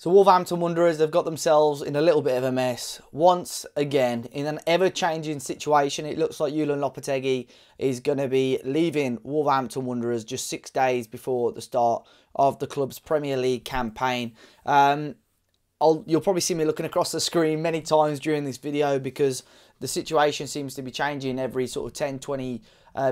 So Wolverhampton Wanderers, they've got themselves in a little bit of a mess. Once again, in an ever-changing situation, it looks like Julen Lopetegui is going to be leaving Wolverhampton Wanderers just 6 days before the start of the club's Premier League campaign. You'll probably see me looking across the screen many times during this video because the situation seems to be changing every sort of 10, 20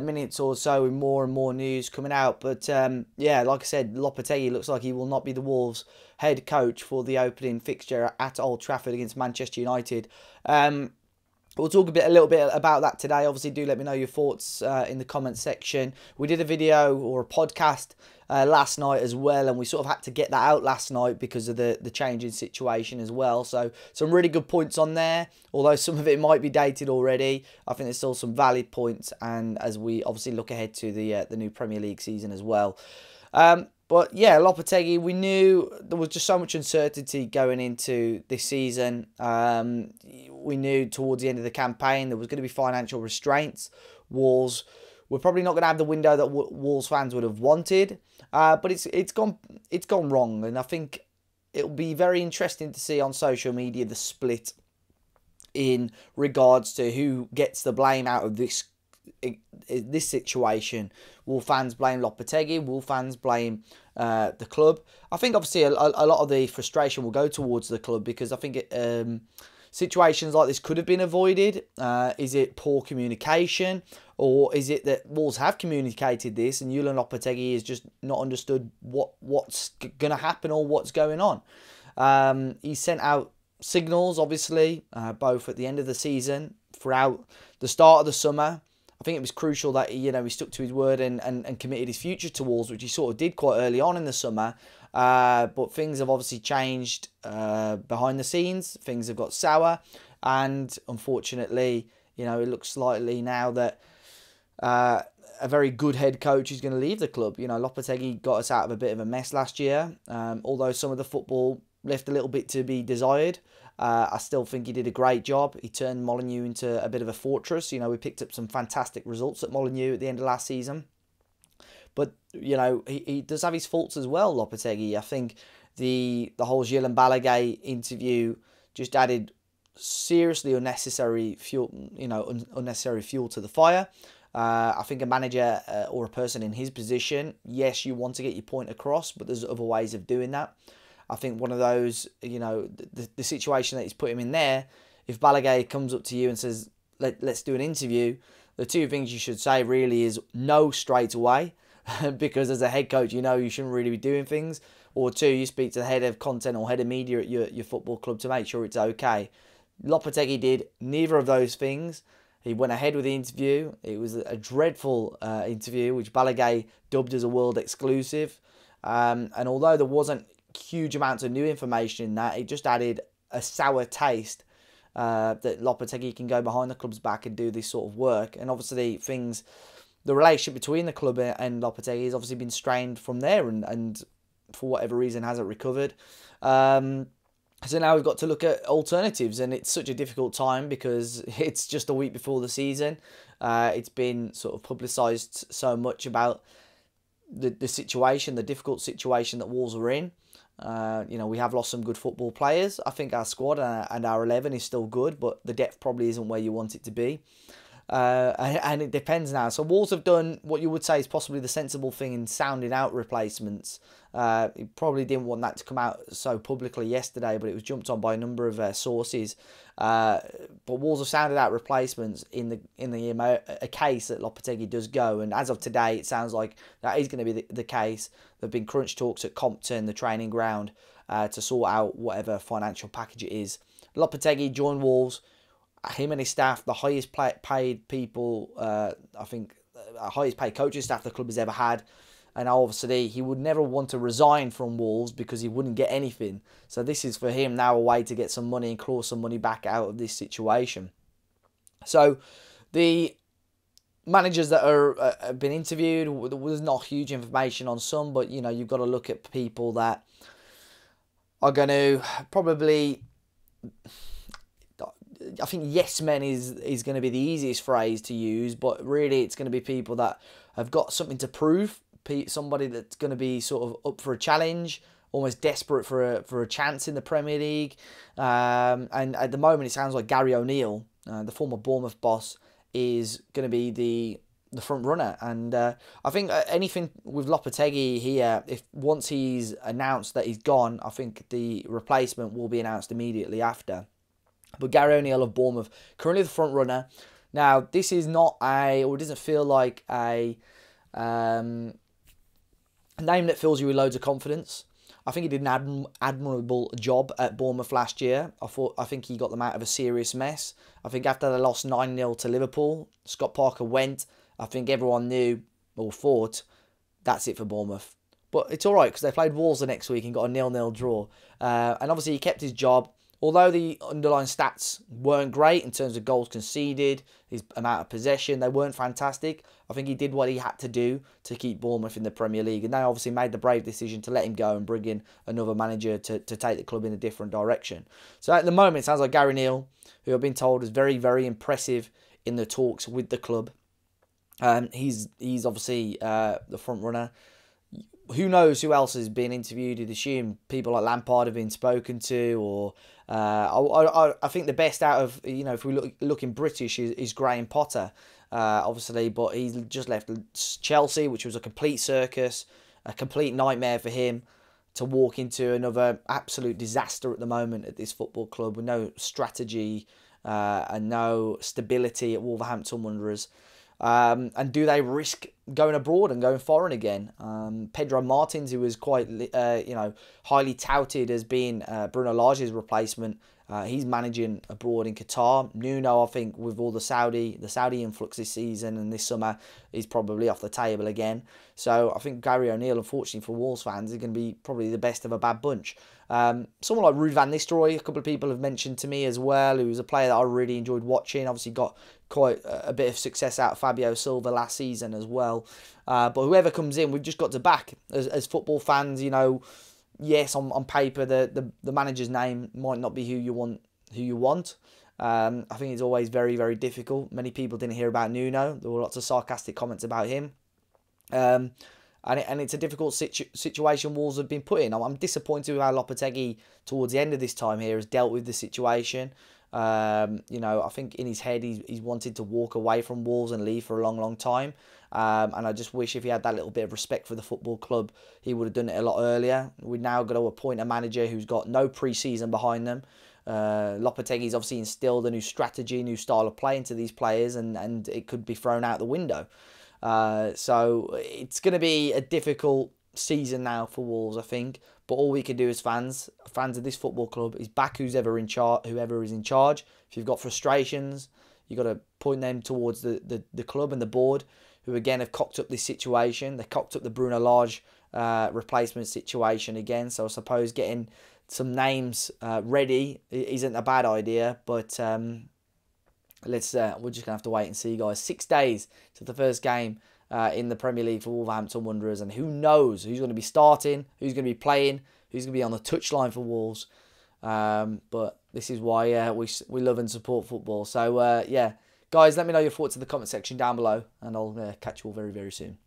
minutes or so with more and more news coming out. But yeah, like I said, Lopetegui looks like he will not be the Wolves' head coach for the opening fixture at Old Trafford against Manchester United. We'll talk a little bit about that today. Obviously, do let me know your thoughts in the comments section. We did a video or a podcast last night as well, and we sort of had to get that out last night because of the changing situation as well. So some really good points on there, although some of it might be dated already. I think there's still some valid points, and as we obviously look ahead to the new Premier League season as well. But yeah, Lopetegui, we knew there was just so much uncertainty going into this season. We knew towards the end of the campaign there was going to be financial restraints. Wolves were probably not going to have the window that Wolves fans would have wanted. But it's gone wrong, and I think it'll be very interesting to see on social media the split in regards to who gets the blame out of this situation. Will fans blame Lopetegui? Will fans blame the club? I think obviously a lot of the frustration will go towards the club because I think situations like this could have been avoided. Is it poor communication, or is it that Wolves have communicated this and Julen Lopetegui has just not understood what's going to happen or what's going on? He sent out signals, obviously, both at the end of the season, throughout the start of the summer. I think it was crucial that he stuck to his word and committed his future to Wolves, which he sort of did quite early on in the summer. But things have obviously changed behind the scenes. Things have got sour, and unfortunately, it looks slightly now that a very good head coach is going to leave the club. Lopetegui got us out of a bit of a mess last year. Although some of the football left a little bit to be desired, I still think he did a great job. He turned Molineux into a bit of a fortress. We picked up some fantastic results at Molineux at the end of last season. But, he does have his faults as well, Lopetegui. I think the whole Julen Balagué interview just added seriously unnecessary fuel, unnecessary fuel to the fire. I think a manager or a person in his position, yes, you want to get your point across, but there's other ways of doing that. I think one of those, the situation that he's put him in there, if Balagué comes up to you and says, let's do an interview, the two things you should say really is no straight away, because as a head coach, you shouldn't really be doing things. Or two, you speak to the head of content or head of media at your football club to make sure it's okay. Lopetegui did neither of those things. He went ahead with the interview. It was a dreadful interview, which Balagué dubbed as a world exclusive. And although there wasn't huge amounts of new information in that, it just added a sour taste that Lopetegui can go behind the club's back and do this sort of work. And obviously the relationship between the club and Lopetegui has obviously been strained from there, and for whatever reason hasn't recovered. So now we've got to look at alternatives, and it's such a difficult time because it's just a week before the season. It's been sort of publicised so much about the situation, the difficult situation that Wolves are in. We have lost some good football players. I think our squad and our 11 is still good, but the depth probably isn't where you want it to be. And it depends now. So Wolves have done what you would say is possibly the sensible thing in sounding out replacements. He probably didn't want that to come out so publicly yesterday, but it was jumped on by a number of sources. But Wolves have sounded out replacements in a case that Lopetegui does go, and as of today, it sounds like that is going to be the case. There have been crunch talks at Compton, the training ground, to sort out whatever financial package it is. Lopetegui joined Wolves. Him and his staff, the highest paid people, I think, highest paid coaching staff the club has ever had. And obviously, he would never want to resign from Wolves because he wouldn't get anything. So this is for him now a way to get some money and claw some money back out of this situation. So the managers that have been interviewed, there's not huge information on some, but you've got to look at people that are going to probably, I think yes men is going to be the easiest phrase to use, but really it's going to be people that have got something to prove, somebody that's going to be sort of up for a challenge, almost desperate for a chance in the Premier League. And at the moment, it sounds like Gary O'Neill, the former Bournemouth boss, is going to be the front runner. And I think anything with Lopetegui here, if once he's announced that he's gone, I think the replacement will be announced immediately after. But Gary O'Neill of Bournemouth, currently the front runner. Now, this is not or it doesn't feel like a name that fills you with loads of confidence. I think he did an admirable job at Bournemouth last year. I think he got them out of a serious mess. I think after they lost 9-0 to Liverpool, Scott Parker went. I think everyone knew or thought that's it for Bournemouth. But it's all right because they played Wolves the next week and got a 0-0 draw. And obviously he kept his job. Although the underlying stats weren't great in terms of goals conceded, his amount of possession, they weren't fantastic. I think he did what he had to do to keep Bournemouth in the Premier League. And they obviously made the brave decision to let him go and bring in another manager to take the club in a different direction. So at the moment, it sounds like Gary O'Neill, who I've been told is very, very impressive in the talks with the club. He's obviously the front runner. Who knows who else has been interviewed? You'd assume people like Lampard have been spoken to, or I think the best out of, if we looking British is Graham Potter, obviously, but he's just left Chelsea, which was a complete circus, a complete nightmare for him to walk into another absolute disaster at the moment at this football club with no strategy and no stability at Wolverhampton Wanderers. And do they risk going abroad and going foreign again? Pedro Martins, who was quite, highly touted as being Bruno Lage's replacement, he's managing abroad in Qatar. Nuno, I think, with all the Saudi influx this season and this summer, is probably off the table again. So I think Gary O'Neill, unfortunately for Wolves fans, is going to be probably the best of a bad bunch. Someone like Ruud van Nistelrooy, a couple of people have mentioned to me as well, who was a player that I really enjoyed watching. Obviously got quite a bit of success out of Fabio Silva last season as well. But whoever comes in, we've just got to back as football fans. Yes, on paper the manager's name might not be who you want. I think it's always very, very difficult. Many people didn't hear about Nuno. There were lots of sarcastic comments about him. And it's a difficult situation Wolves have been put in. I'm disappointed with how Lopetegui, towards the end of this time here, has dealt with the situation. I think in his head he's wanted to walk away from Wolves and leave for a long, long time. And I just wish if he had that little bit of respect for the football club, he would have done it a lot earlier. We've now got to appoint a manager who's got no pre-season behind them. Lopetegui's obviously instilled a new strategy, new style of play into these players, and it could be thrown out the window. So it's going to be a difficult season now for Wolves, I think. But all we can do as fans of this football club, is back whoever is in charge. If you've got frustrations, you've got to point them towards the club and the board, who again have cocked up this situation. They cocked up the Bruno Lage replacement situation again. So I suppose getting some names ready isn't a bad idea. But we're just going to have to wait and see, guys. 6 days to the first game in the Premier League for Wolverhampton Wanderers, and who knows who's going to be starting, who's going to be playing, who's going to be on the touchline for Wolves. But this is why we love and support football. So yeah, guys, let me know your thoughts in the comment section down below, and I'll catch you all very, very soon.